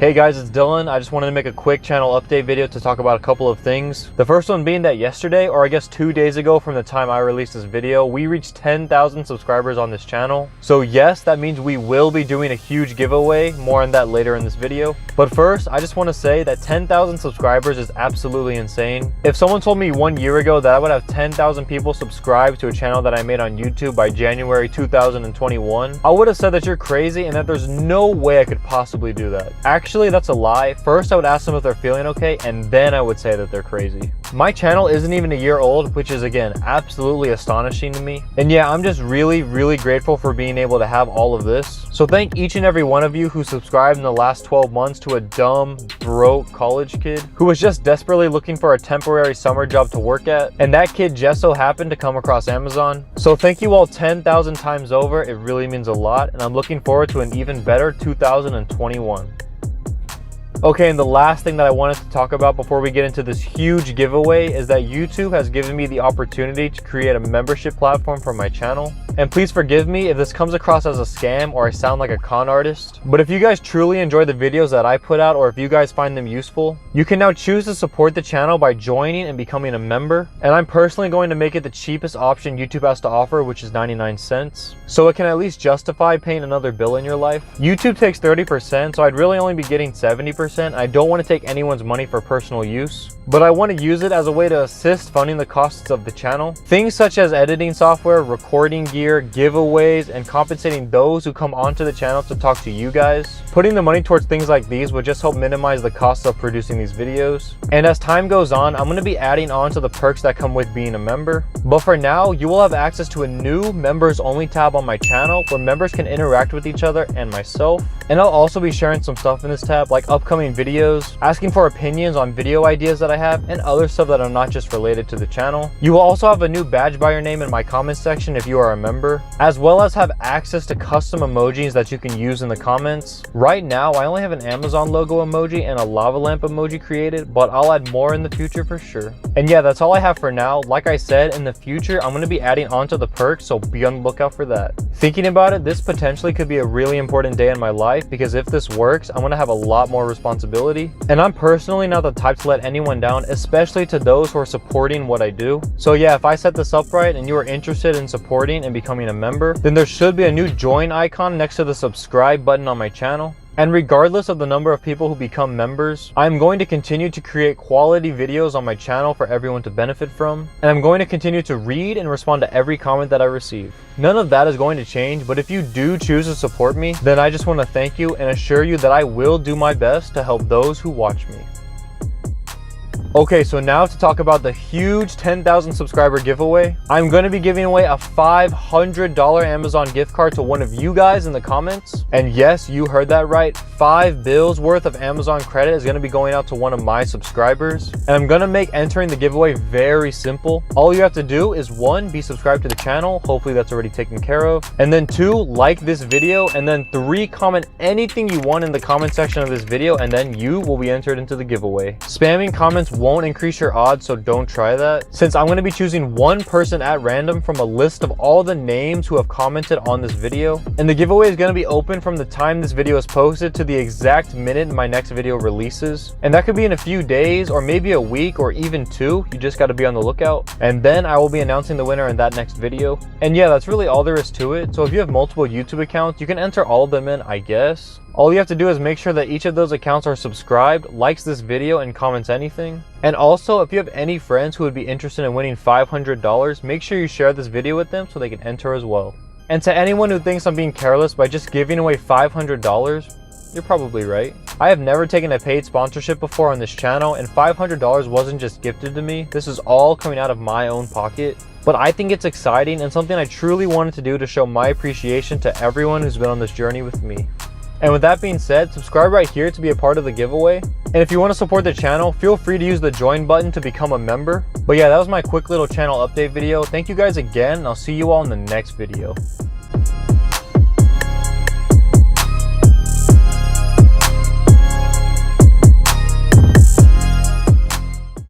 Hey guys, it's Dylan. I just wanted to make a quick channel update video to talk about a couple of things. The first one being that yesterday, or I guess 2 days ago from the time I released this video, we reached 10,000 subscribers on this channel. So yes, that means we will be doing a huge giveaway. More on that later in this video. But first, I just want to say that 10,000 subscribers is absolutely insane. If someone told me 1 year ago that I would have 10,000 people subscribed to a channel that I made on YouTube by January 2021, I would have said that you're crazy and that there's no way I could possibly do that. Actually, that's a lie. First, I would ask them if they're feeling okay, and then I would say that they're crazy. My channel isn't even a year old, which is again absolutely astonishing to me. And yeah, I'm just really grateful for being able to have all of this. So thank each and every one of you who subscribed in the last 12 months to a dumb, broke college kid who was just desperately looking for a temporary summer job to work at. And that kid just so happened to come across Amazon. So thank you all 10,000 times over. It really means a lot, and I'm looking forward to an even better 2021. Okay, and the last thing that I wanted to talk about before we get into this huge giveaway is that YouTube has given me the opportunity to create a membership platform for my channel. And please forgive me if this comes across as a scam or I sound like a con artist. But if you guys truly enjoy the videos that I put out, or if you guys find them useful, you can now choose to support the channel by joining and becoming a member. And I'm personally going to make it the cheapest option YouTube has to offer, which is 99 cents. So it can at least justify paying another bill in your life. YouTube takes 30%, so I'd really only be getting 70%. I don't want to take anyone's money for personal use, but I want to use it as a way to assist funding the costs of the channel. Things such as editing software, recording gear, giveaways, and compensating those who come onto the channel to talk to you guys. Putting the money towards things like these would just help minimize the cost of producing these videos. And as time goes on, I'm going to be adding on to the perks that come with being a member. But for now, you will have access to a new members only tab on my channel where members can interact with each other and myself. And I'll also be sharing some stuff in this tab, like upcoming videos, asking for opinions on video ideas that I have, and other stuff that are not just related to the channel. You will also have a new badge by your name in my comments section if you are a member, as well as have access to custom emojis that you can use in the comments. Right now, I only have an Amazon logo emoji and a lava lamp emoji created, but I'll add more in the future for sure. And yeah, that's all I have for now. Like I said, in the future, I'm going to be adding on to the perks, so be on the lookout for that. Thinking about it, this potentially could be a really important day in my life, because if this works, I'm going to have a lot more responsibility. And I'm personally not the type to let anyone down, especially to those who are supporting what I do. So yeah, if I set this up right and you are interested in supporting and becoming a member, then there should be a new join icon next to the subscribe button on my channel. And regardless of the number of people who become members, I'm going to continue to create quality videos on my channel for everyone to benefit from. And I'm going to continue to read and respond to every comment that I receive. None of that is going to change, but if you do choose to support me, then I just want to thank you and assure you that I will do my best to help those who watch me. Okay, so now to talk about the huge 10,000 subscriber giveaway. I'm going to be giving away a $500 Amazon gift card to one of you guys in the comments. And yes, you heard that right. 5 bills worth of Amazon credit is going to be going out to one of my subscribers. And I'm going to make entering the giveaway very simple. All you have to do is 1, be subscribed to the channel. Hopefully that's already taken care of. And then 2, like this video. And then 3, comment anything you want in the comment section of this video. And then you will be entered into the giveaway. Spamming comments won't increase your odds, so don't try that, since I'm going to be choosing one person at random from a list of all the names who have commented on this video. And the giveaway is going to be open from the time this video is posted to the exact minute my next video releases. And that could be in a few days, or maybe a week, or even 2. You just got to be on the lookout. And then I will be announcing the winner in that next video. And yeah, that's really all there is to it. So if you have multiple YouTube accounts, you can enter all of them in, I guess. All you have to do is make sure that each of those accounts are subscribed, likes this video, and comments anything. And also, if you have any friends who would be interested in winning $500, make sure you share this video with them so they can enter as well. And to anyone who thinks I'm being careless by just giving away $500, you're probably right. I have never taken a paid sponsorship before on this channel, and $500 wasn't just gifted to me. This is all coming out of my own pocket. But I think it's exciting and something I truly wanted to do to show my appreciation to everyone who's been on this journey with me. And with that being said, subscribe right here to be a part of the giveaway. And if you want to support the channel, feel free to use the join button to become a member. But yeah, that was my quick little channel update video. Thank you guys again, and I'll see you all in the next video.